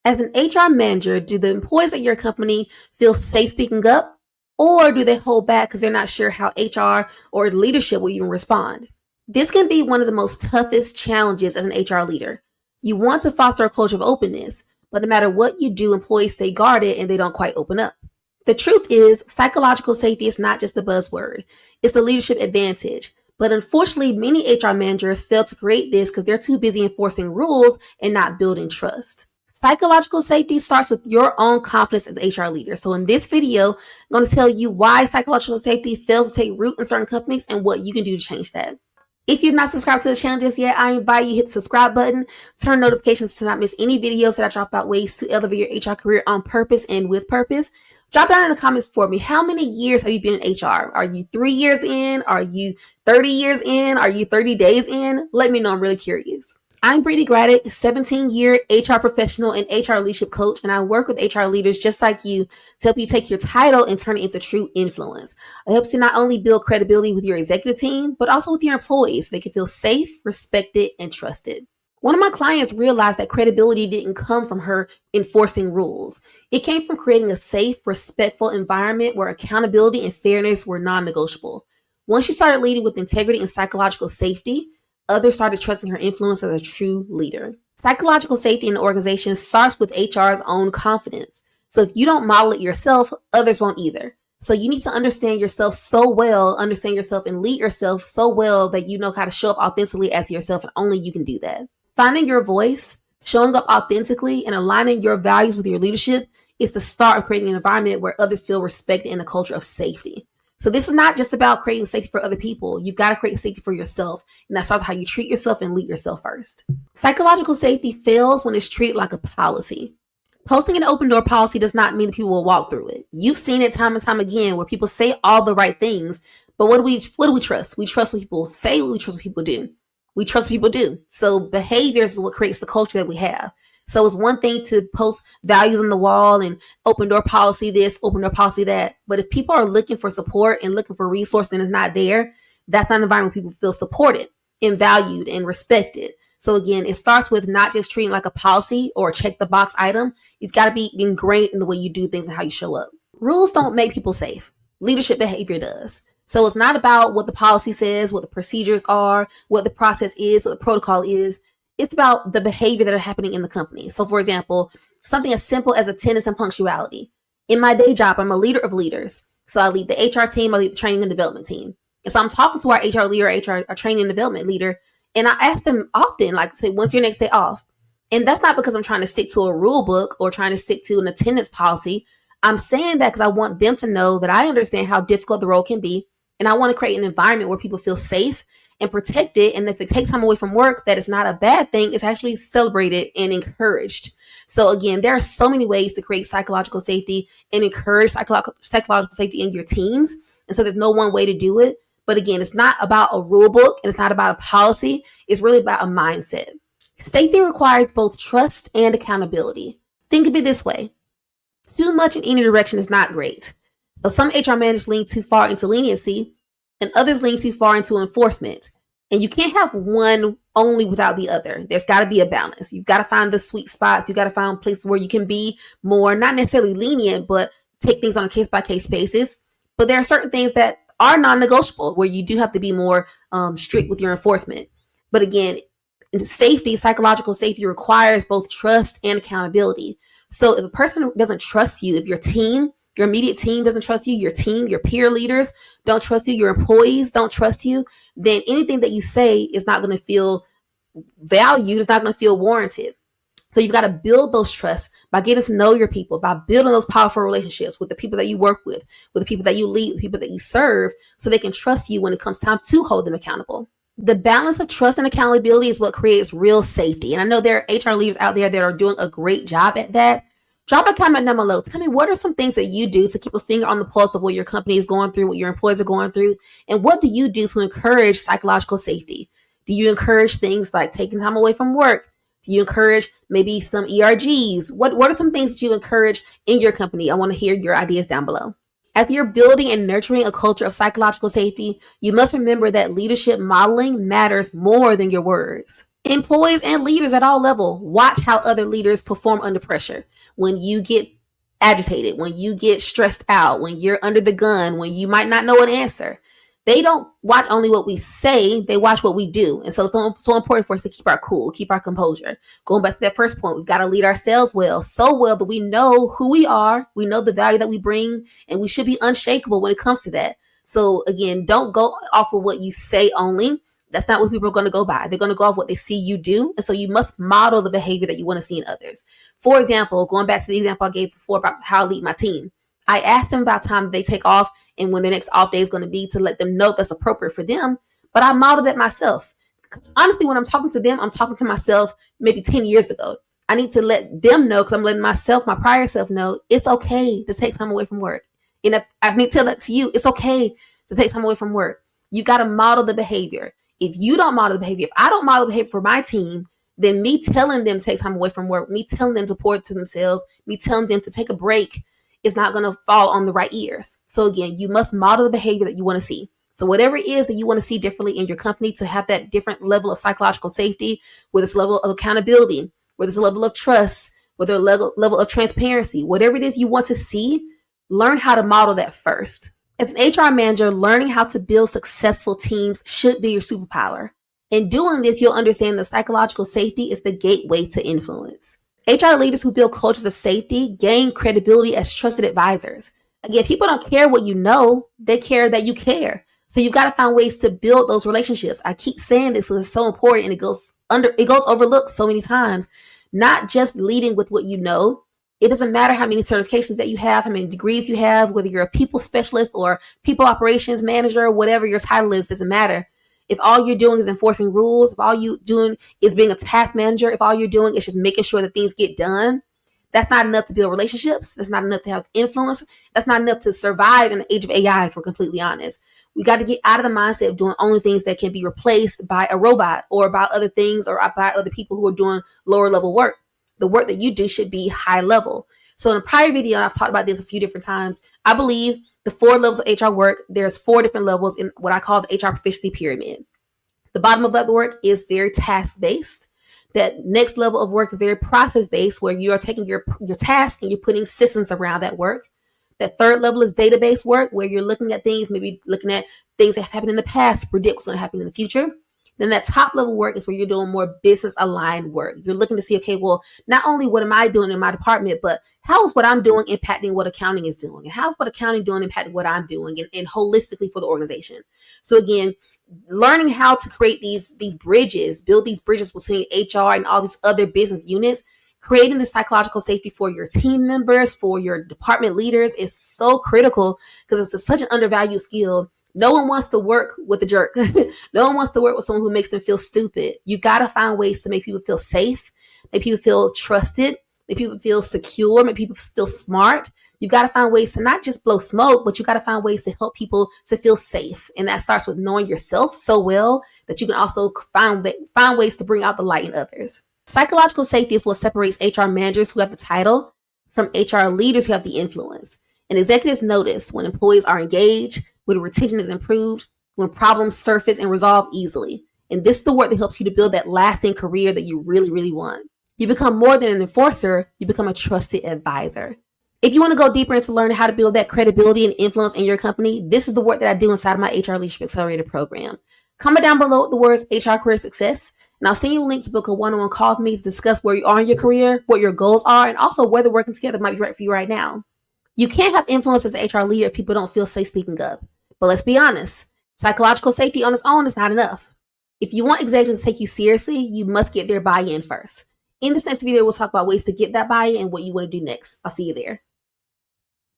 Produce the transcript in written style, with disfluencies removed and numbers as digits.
As an HR manager, do the employees at your company feel safe speaking up, or do they hold back because they're not sure how HR or leadership will even respond? This can be one of the most toughest challenges as an HR leader. You want to foster a culture of openness, but no matter what you do, employees stay guarded and they don't quite open up. The truth is, psychological safety is not just a buzzword, it's a leadership advantage. But unfortunately, many HR managers fail to create this because they're too busy enforcing rules and not building trust. Psychological safety starts with your own confidence as an HR leader. So in this video, I'm going to tell you why psychological safety fails to take root in certain companies and what you can do to change that. If you've not subscribed to the channel just yet, I invite you to hit the subscribe button, turn notifications to not miss any videos that I drop about ways to elevate your HR career on purpose and with purpose. Drop down in the comments for me. How many years have you been in HR? Are you 3 years in? Are you 30 years in? Are you 30 days in? Let me know. I'm really curious. I'm Brittany Graddick, 17-year HR professional and HR leadership coach, and I work with HR leaders just like you to help you take your title and turn it into true influence. I help you not only build credibility with your executive team, but also with your employees so they can feel safe, respected, and trusted. One of my clients realized that credibility didn't come from her enforcing rules. It came from creating a safe, respectful environment where accountability and fairness were non-negotiable. Once she started leading with integrity and psychological safety, others started trusting her influence as a true leader. Psychological safety in an organization starts with HR's own confidence. So if you don't model it yourself, others won't either. So you need to understand yourself so well, understand yourself and lead yourself so well that you know how to show up authentically as yourself, and only you can do that. Finding your voice, showing up authentically, and aligning your values with your leadership is the start of creating an environment where others feel respected in a culture of safety. So this is not just about creating safety for other people. You've got to create safety for yourself. And that starts with how you treat yourself and lead yourself first. Psychological safety fails when it's treated like a policy. Posting an open door policy does not mean that people will walk through it. You've seen it time and time again where people say all the right things, but what do we trust? We trust what people say, we trust what people do. We trust what people do. So behaviors is what creates the culture that we have. So it's one thing to post values on the wall and open door policy this, open door policy that. But if people are looking for support and looking for resources and it's not there, that's not an environment where people feel supported and valued and respected. So again, it starts with not just treating like a policy or a check the box item. It's got to be ingrained in the way you do things and how you show up. Rules don't make people safe. Leadership behavior does. So it's not about what the policy says, what the procedures are, what the process is, what the protocol is. It's about the behavior that are happening in the company. So for example, something as simple as attendance and punctuality. In my day job, I'm a leader of leaders. So I lead the HR team, I lead the training and development team. And so I'm talking to our HR leader, our training and development leader, and I ask them often, like, say, when's your next day off? And that's not because I'm trying to stick to a rule book or trying to stick to an attendance policy. I'm saying that because I want them to know that I understand how difficult the role can be. And I want to create an environment where people feel safe and protected. And if it takes time away from work, that is not a bad thing. It's actually celebrated and encouraged. So again, there are so many ways to create psychological safety and encourage psychological safety in your teams. And so there's no one way to do it. But again, it's not about a rule book and it's not about a policy. It's really about a mindset. Safety requires both trust and accountability. Think of it this way. Too much in any direction is not great. So some HR managers lean too far into leniency and others lean too far into enforcement. And you can't have one only without the other. There's got to be a balance. You've got to find the sweet spots. You've got to find places where you can be more, not necessarily lenient, but take things on a case-by-case basis. But there are certain things that are non-negotiable where you do have to be more strict with your enforcement. But again, safety, psychological safety requires both trust and accountability. So if a person doesn't trust you, if your team, your immediate team doesn't trust you, your team, your peer leaders don't trust you, your employees don't trust you, then anything that you say is not going to feel valued, it's not going to feel warranted. So you've got to build those trusts by getting to know your people, by building those powerful relationships with the people that you work with the people that you lead, with the people that you serve, so they can trust you when it comes time to hold them accountable. The balance of trust and accountability is what creates real safety. And I know there are HR leaders out there that are doing a great job at that. Drop a comment down below. Tell me, what are some things that you do to keep a finger on the pulse of what your company is going through, what your employees are going through, and what do you do to encourage psychological safety? Do you encourage things like taking time away from work? Do you encourage maybe some ERGs? What are some things that you encourage in your company? I want to hear your ideas down below. As you're building and nurturing a culture of psychological safety, you must remember that leadership modeling matters more than your words. Employees and leaders at all level, watch how other leaders perform under pressure. When you get agitated, when you get stressed out, when you're under the gun, when you might not know an answer, they don't watch only what we say, they watch what we do. And so it's so important for us to keep our cool, keep our composure. Going back to that first point, we've got to lead ourselves well, so well that we know who we are, we know the value that we bring, and we should be unshakable when it comes to that. So again, don't go off of what you say only. That's not what people are going to go by. They're going to go off what they see you do. And so you must model the behavior that you want to see in others. For example, going back to the example I gave before about how I lead my team, I asked them about time that they take off and when their next off day is going to be, to let them know that's appropriate for them. But I modeled that myself. Because honestly, when I'm talking to them, I'm talking to myself maybe 10 years ago. I need to let them know, because I'm letting myself, my prior self, know it's okay to take time away from work. And if I need to tell that to you, it's okay to take time away from work. You got to model the behavior. If you don't model the behavior, if I don't model the behavior for my team, then me telling them to take time away from work, me telling them to pour it to themselves, me telling them to take a break is not going to fall on the right ears. So again, you must model the behavior that you want to see. So whatever it is that you want to see differently in your company to have that different level of psychological safety, whether it's level of accountability, whether it's a level of trust, whether a level of transparency, whatever it is you want to see, learn how to model that first. As an HR manager, learning how to build successful teams should be your superpower. In doing this, you'll understand that psychological safety is the gateway to influence. HR leaders who build cultures of safety gain credibility as trusted advisors. Again, people don't care what you know, they care that you care. So you've got to find ways to build those relationships. I keep saying this because it's so important and it goes overlooked so many times. Not just leading with what you know. It doesn't matter how many certifications that you have, how many degrees you have, whether you're a people specialist or people operations manager, whatever your title is, doesn't matter. If all you're doing is enforcing rules, if all you're doing is being a task manager, if all you're doing is just making sure that things get done, that's not enough to build relationships. That's not enough to have influence. That's not enough to survive in the age of AI, if we're completely honest. We got to get out of the mindset of doing only things that can be replaced by a robot or by other things or by other people who are doing lower level work. The work that you do should be high level. So in a prior video, and I've talked about this a few different times, I believe the 4 levels of HR work, there's 4 different levels in what I call the HR proficiency pyramid. The bottom of that work is very task-based. That next level of work is very process-based, where you are taking your task and you're putting systems around that work. That third level is database work, where you're looking at things, maybe looking at things that have happened in the past to predict what's going to happen in the future. Then that top level work is where you're doing more business aligned work. You're looking to see, okay, well, not only what am I doing in my department, but how is what I'm doing impacting what accounting is doing? And how's what accounting doing impacting what I'm doing and holistically for the organization? So again, learning how to create these bridges, build these bridges between HR and all these other business units, creating the psychological safety for your team members, for your department leaders is so critical because it's such an undervalued skill. No one wants to work with a jerk. No one wants to work with someone who makes them feel stupid. You got to find ways to make people feel safe, make people feel trusted, make people feel secure, make people feel smart. You got to find ways to not just blow smoke, but you got to find ways to help people to feel safe. And that starts with knowing yourself so well that you can also find ways to bring out the light in others. Psychological safety is what separates HR managers who have the title from HR leaders who have the influence. And executives notice when employees are engaged, when retention is improved, when problems surface and resolve easily. And this is the work that helps you to build that lasting career that you really, really want. You become more than an enforcer, you become a trusted advisor. If you want to go deeper into learning how to build that credibility and influence in your company, this is the work that I do inside of my HR Leadership Accelerator program. Comment down below the words HR Career Success, and I'll send you a link to book a one-on-one call with me to discuss where you are in your career, what your goals are, and also whether working together might be right for you right now. You can't have influence as an HR leader if people don't feel safe speaking up. But let's be honest, psychological safety on its own is not enough. If you want executives to take you seriously, you must get their buy-in first. In this next video, we'll talk about ways to get that buy-in and what you want to do next. I'll see you there.